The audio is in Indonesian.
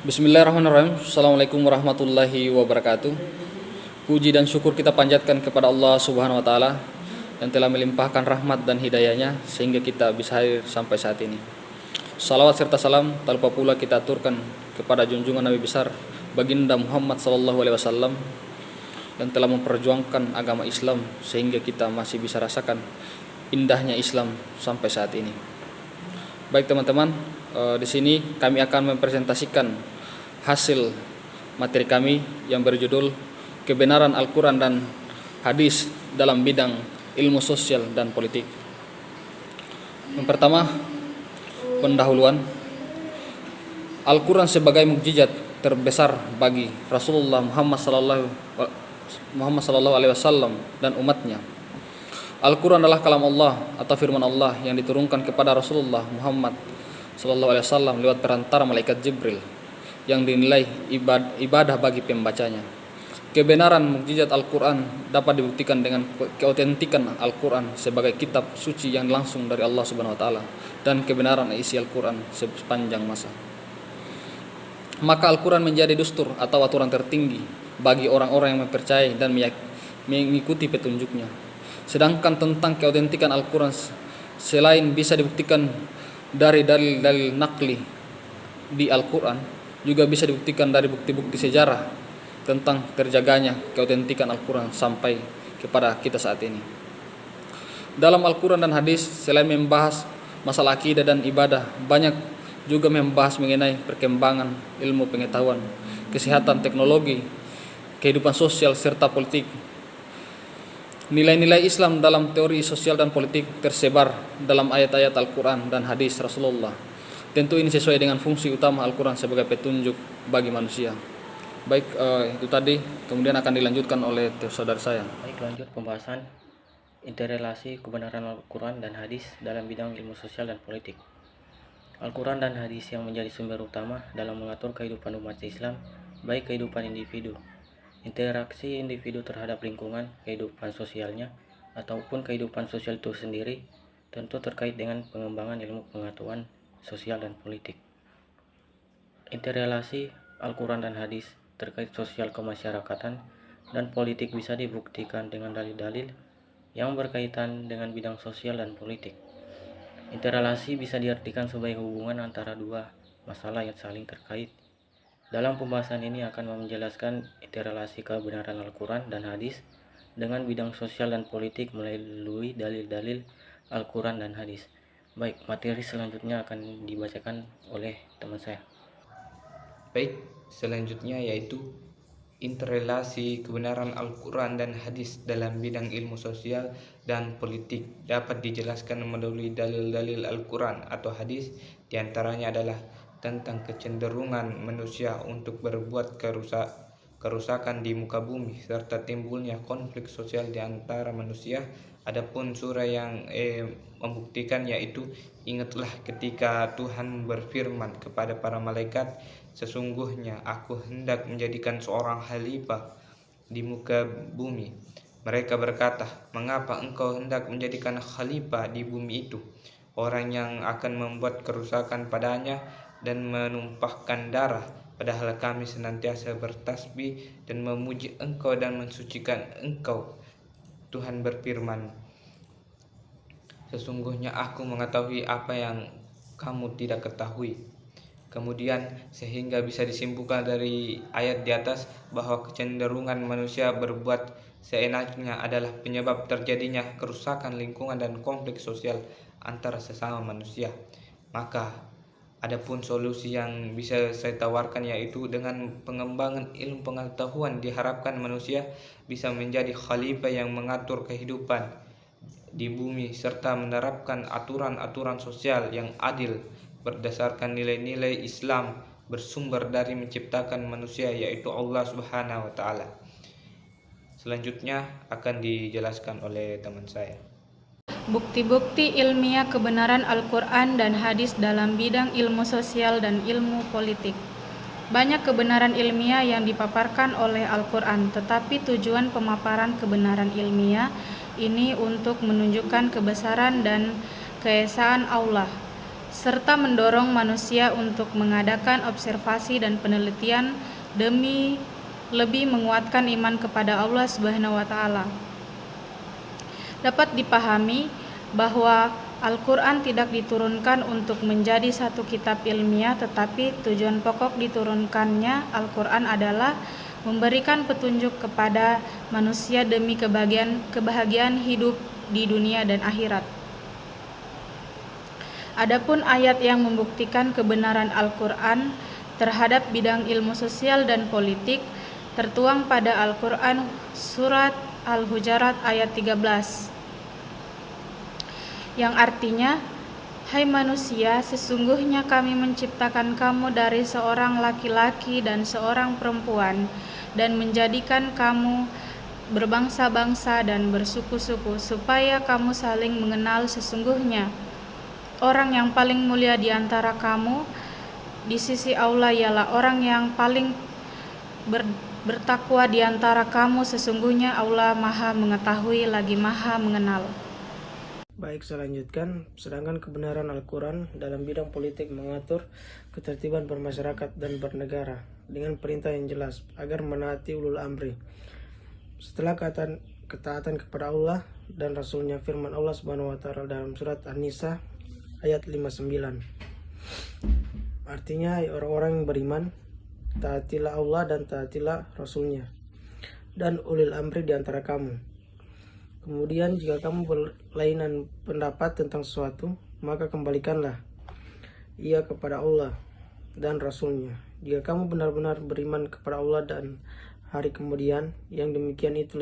Bismillahirrahmanirrahim. Assalamualaikum warahmatullahi wabarakatuh. Puji dan syukur kita panjatkan kepada Allah Subhanahu wa taala yang telah melimpahkan rahmat dan hidayahnya sehingga kita bisa hadir sampai saat ini. Salawat serta salam tak lupa pula kita aturkan kepada junjungan Nabi besar Baginda Muhammad sallallahu alaihi wasallam yang telah memperjuangkan agama Islam sehingga kita masih bisa rasakan indahnya Islam sampai saat ini. Baik teman-teman, di sini kami akan mempresentasikan hasil materi kami yang berjudul Kebenaran Al-Quran dan Hadis dalam bidang ilmu sosial dan politik. Yang pertama, pendahuluan. Al-Quran sebagai mukjizat terbesar bagi Rasulullah Muhammad sallallahu alaihi wasallam dan umatnya. Al-Quran adalah kalam Allah atau firman Allah yang diturunkan kepada Rasulullah Muhammad sallallahu alaihi wasallam lewat perantara malaikat Jibril yang dinilai ibadah bagi pembacanya. Kebenaran mukjizat Al-Quran dapat dibuktikan dengan keautentikan Al-Quran sebagai kitab suci yang langsung dari Allah Subhanahu wa taala dan kebenaran isi Al-Quran sepanjang masa. Maka Al-Quran menjadi dustur atau aturan tertinggi bagi orang-orang yang mempercayai dan mengikuti petunjuknya. Sedangkan tentang keautentikan Al-Quran selain bisa dibuktikan dari dalil-dalil nakli di Al-Quran, juga bisa dibuktikan dari bukti-bukti sejarah tentang terjaganya keautentikan Al-Quran sampai kepada kita saat ini. Dalam Al-Quran dan hadis, selain membahas masalah akidah dan ibadah, banyak juga membahas mengenai perkembangan ilmu pengetahuan, kesehatan, teknologi, kehidupan sosial, serta politik. Nilai-nilai Islam dalam teori sosial dan politik tersebar dalam ayat-ayat Al-Quran dan hadis Rasulullah. Tentu ini sesuai dengan fungsi utama Al-Quran sebagai petunjuk bagi manusia. Baik, itu tadi, kemudian akan dilanjutkan oleh saudara saya. Baik, lanjut pembahasan interrelasi kebenaran Al-Quran dan hadis dalam bidang ilmu sosial dan politik. Al-Quran dan hadis yang menjadi sumber utama dalam mengatur kehidupan umat Islam, baik kehidupan individu, interaksi individu terhadap lingkungan, kehidupan sosialnya, ataupun kehidupan sosial itu sendiri, tentu terkait dengan pengembangan ilmu pengetahuan sosial dan politik. Interrelasi Al-Quran dan hadis terkait sosial kemasyarakatan dan politik bisa dibuktikan dengan dalil-dalil yang berkaitan dengan bidang sosial dan politik. Interrelasi bisa diartikan sebagai hubungan antara dua masalah yang saling terkait. Dalam pembahasan ini akan menjelaskan interrelasi kebenaran Al-Quran dan hadis dengan bidang sosial dan politik melalui dalil-dalil Al-Quran dan hadis. Baik, materi selanjutnya akan dibacakan oleh teman saya. Baik, selanjutnya yaitu interrelasi kebenaran Al-Quran dan hadis dalam bidang ilmu sosial dan politik dapat dijelaskan melalui dalil-dalil Al-Quran atau hadis. Di antaranya adalah tentang kecenderungan manusia untuk berbuat kerusakan di muka bumi serta timbulnya konflik sosial di antara manusia. Adapun surah yang membuktikan yaitu, ingatlah ketika Tuhan berfirman kepada para malaikat, sesungguhnya aku hendak menjadikan seorang khalifah di muka bumi. Mereka berkata, mengapa engkau hendak menjadikan khalifah di bumi itu? Orang yang akan membuat kerusakan padanya dan menumpahkan darah, padahal kami senantiasa bertasbih dan memuji engkau dan mensucikan engkau. Tuhan berfirman, sesungguhnya aku mengetahui apa yang kamu tidak ketahui. Kemudian sehingga bisa disimpulkan dari ayat di atas bahwa kecenderungan manusia berbuat seenaknya adalah penyebab terjadinya kerusakan lingkungan dan konflik sosial antara sesama manusia. Maka adapun solusi yang bisa saya tawarkan yaitu dengan pengembangan ilmu pengetahuan diharapkan manusia bisa menjadi khalifah yang mengatur kehidupan di bumi serta menerapkan aturan-aturan sosial yang adil berdasarkan nilai-nilai Islam bersumber dari menciptakan manusia yaitu Allah Subhanahu wa taala. Selanjutnya akan dijelaskan oleh teman saya. Bukti-bukti ilmiah kebenaran Al-Quran dan hadis dalam bidang ilmu sosial dan ilmu politik. Banyak kebenaran ilmiah yang dipaparkan oleh Al-Quran, tetapi tujuan pemaparan kebenaran ilmiah ini untuk menunjukkan kebesaran dan keesaan Allah serta mendorong manusia untuk mengadakan observasi dan penelitian demi lebih menguatkan iman kepada Allah Subhanahu wa taala. Dapat dipahami bahwa Al-Quran tidak diturunkan untuk menjadi satu kitab ilmiah, tetapi tujuan pokok diturunkannya Al-Quran adalah memberikan petunjuk kepada manusia demi kebahagiaan hidup di dunia dan akhirat. Adapun ayat yang membuktikan kebenaran Al-Quran terhadap bidang ilmu sosial dan politik tertuang pada Al-Quran surat Al-Hujurat ayat 13, yang artinya, "Hai manusia, sesungguhnya kami menciptakan kamu dari seorang laki-laki dan seorang perempuan dan menjadikan kamu berbangsa-bangsa dan bersuku-suku supaya kamu saling mengenal. Sesungguhnya orang yang paling mulia di antara kamu di sisi Allah ialah orang yang paling bertakwa di antara kamu. Sesungguhnya Allah Maha Mengetahui lagi Maha Mengenal." Baik, saya lanjutkan. Sedangkan kebenaran Al-Quran dalam bidang politik mengatur ketertiban bermasyarakat dan bernegara dengan perintah yang jelas agar menaati ulul amri. Setelah ketaatan kepada Allah dan Rasulnya, firman Allah Subhanahu wa taala dalam surat An-Nisa ayat 59. Artinya, orang-orang yang beriman, taatilah Allah dan taatilah Rasulnya dan ulil amri di antara kamu. Kemudian jika kamu berlainan pendapat tentang sesuatu, maka kembalikanlah ia kepada Allah dan Rasulnya. Jika kamu benar-benar beriman kepada Allah dan hari kemudian, yang demikian itu